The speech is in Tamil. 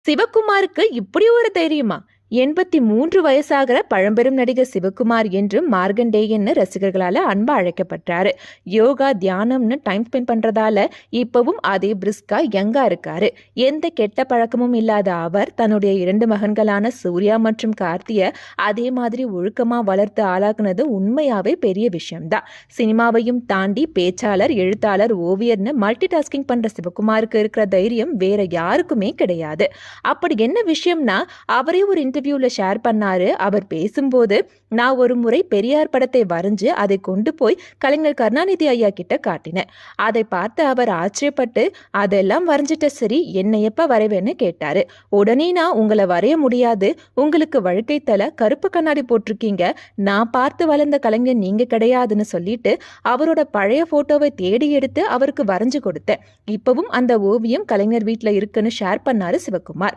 சிவகுமாருக்கு இப்படி ஒரு தைரியமா? 83 வயசாகிற பழம்பெரும் நடிகர் சிவகுமார் என்றும் மார்கண்டேயன்னு ரசிகர்களால அன்பா அழைக்கப்பட்டாரு. யோகா தியானம்னு டைம் ஸ்பெண்ட் பண்றதால இப்பவும் அதே பிரிஸ்கா யங்கா இருக்காரு. எந்த கெட்ட பழக்கமும் இல்லாத அவர் தன்னுடைய 2 மகன்களான சூர்யா மற்றும் கார்த்திய அதே மாதிரி ஒழுக்கமா வளர்த்து ஆளாக்குனது உண்மையாவே பெரிய விஷயம்தான். சினிமாவையும் தாண்டி பேச்சாளர், எழுத்தாளர், ஓவியர்னு மல்டி டாஸ்கிங் பண்ற சிவகுமாருக்கு இருக்கிற தைரியம் வேற யாருக்குமே கிடையாது. அப்படி என்ன விஷயம்னா, அவரே ஒரு இன்டர்வியூல ஷேர் பண்ணாரு. அவர் பேசும்போது, நான் ஒரு முறை பெரியார் படத்தை வரைஞ்சு அதை கொண்டு போய் கலைஞர் கருணாநிதி ஐயா கிட்ட காட்டினேன். அதை பார்த்து அவர் ஆச்சரியப்பட்டு, அதெல்லாம் வரைஞ்சிட்ட, சரி என்னை எப்ப வரைவேன்னு கேட்டாரு. உடனே நான், உங்களை வரைய முடியாது, உங்களுக்கு வழுக்கை தலை, கருப்பு கண்ணாடி போட்டிருக்கீங்க, நான் பார்த்து வளர்ந்த கலைஞர் நீங்க கிடையாதுன்னு சொல்லிட்டு அவரோட பழைய போட்டோவை தேடி எடுத்து அவருக்கு வரைஞ்சு கொடுத்தேன். இப்பவும் அந்த ஓவியம் கலைஞர் வீட்டுல இருக்குன்னு ஷேர் பண்ணாரு சிவகுமார்.